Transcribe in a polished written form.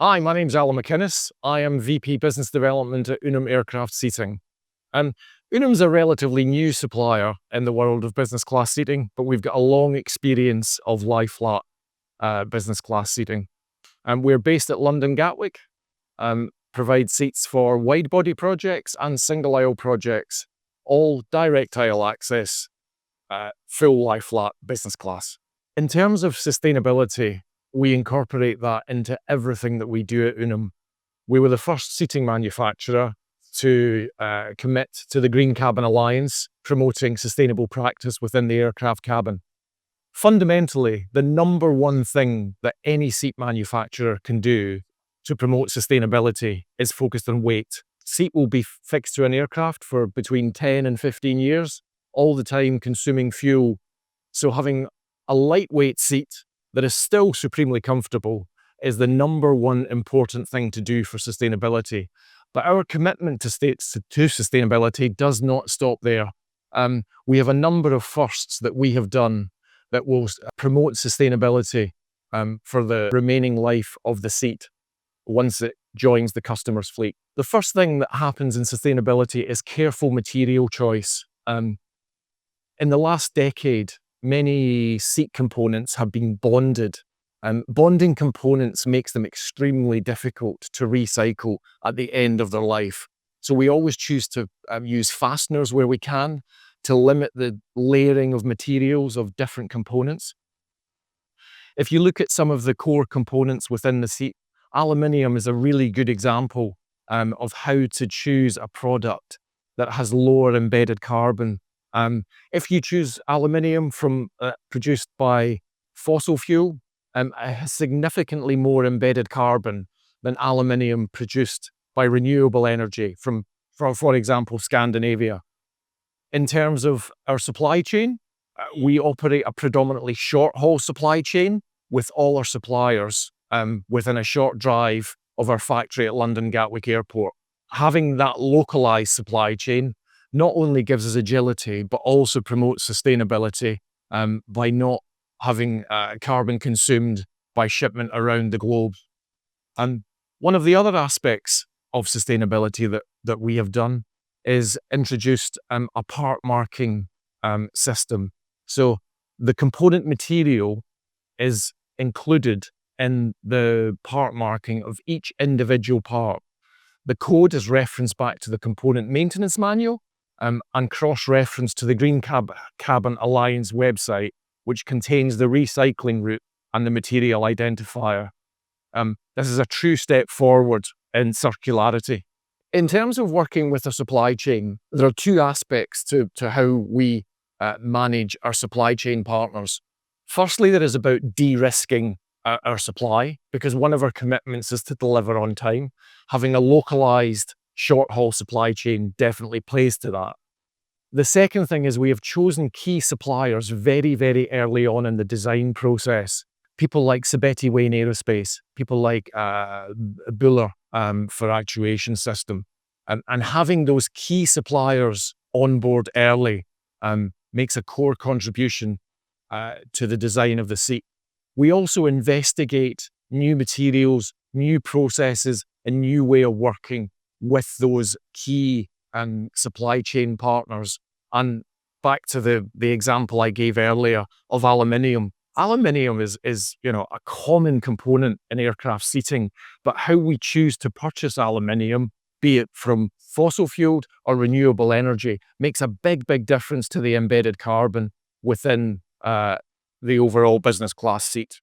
Hi, my name's Alan McInnes. I am VP Business Development at Unum Aircraft Seating. Unum's a relatively new supplier in the world of business class seating, but we've got a long experience of lie-flat business class seating. We're based at London Gatwick, provide seats for wide-body projects and single-aisle projects, all direct aisle access, full lie-flat business class. In terms of sustainability, we incorporate that into everything that we do at Unum. We were the first seating manufacturer to commit to the Green Cabin Alliance, promoting sustainable practice within the aircraft cabin. Fundamentally, the number one thing that any seat manufacturer can do to promote sustainability is focused on weight. Seat will be fixed to an aircraft for between 10 and 15 years, all the time consuming fuel. So having a lightweight seat that is still supremely comfortable is the number one important thing to do for sustainability. But our commitment to sustainability does not stop there. We have a number of firsts that we have done that will promote sustainability for the remaining life of the seat once it joins the customer's fleet. The first thing that happens in sustainability is careful material choice. In the last decade, many seat components have been bonded. Bonding components makes them extremely difficult to recycle at the end of their life. So we always choose to use fasteners where we can to limit the layering of materials of different components. If you look at some of the core components within the seat, aluminium is a really good example of how to choose a product that has lower embedded carbon. If you choose aluminium from produced by fossil fuel, it has significantly more embedded carbon than aluminium produced by renewable energy from, for example, Scandinavia. In terms of our supply chain, we operate a predominantly short-haul supply chain with all our suppliers within a short drive of our factory at London Gatwick Airport. Having that localized supply chain not only gives us agility, but also promotes sustainability by not having carbon consumed by shipment around the globe. And one of the other aspects of sustainability that we have done is introduced a part marking system. So the component material is included in the part marking of each individual part. The code is referenced back to the component maintenance manual and cross-referenced to the Green Cabin Alliance website, which contains the recycling route and the material identifier. This is a true step forward in circularity. In terms of working with a supply chain, there are two aspects to how we manage our supply chain partners. Firstly, there is about de-risking our supply, because one of our commitments is to deliver on time. Having a localized short-haul supply chain definitely plays to that. The second thing is we have chosen key suppliers very, very early on in the design process. People like Sabeti Wayne Aerospace, people like Buller for actuation system. And having those key suppliers on board early makes a core contribution to the design of the seat. We also investigate new materials, new processes, a new way of working with those key supply chain partners. And back to the example I gave earlier of aluminium. Aluminium is a common component in aircraft seating, but how we choose to purchase aluminium, be it from fossil fueled or renewable energy, makes a big, big difference to the embedded carbon within the overall business class seat.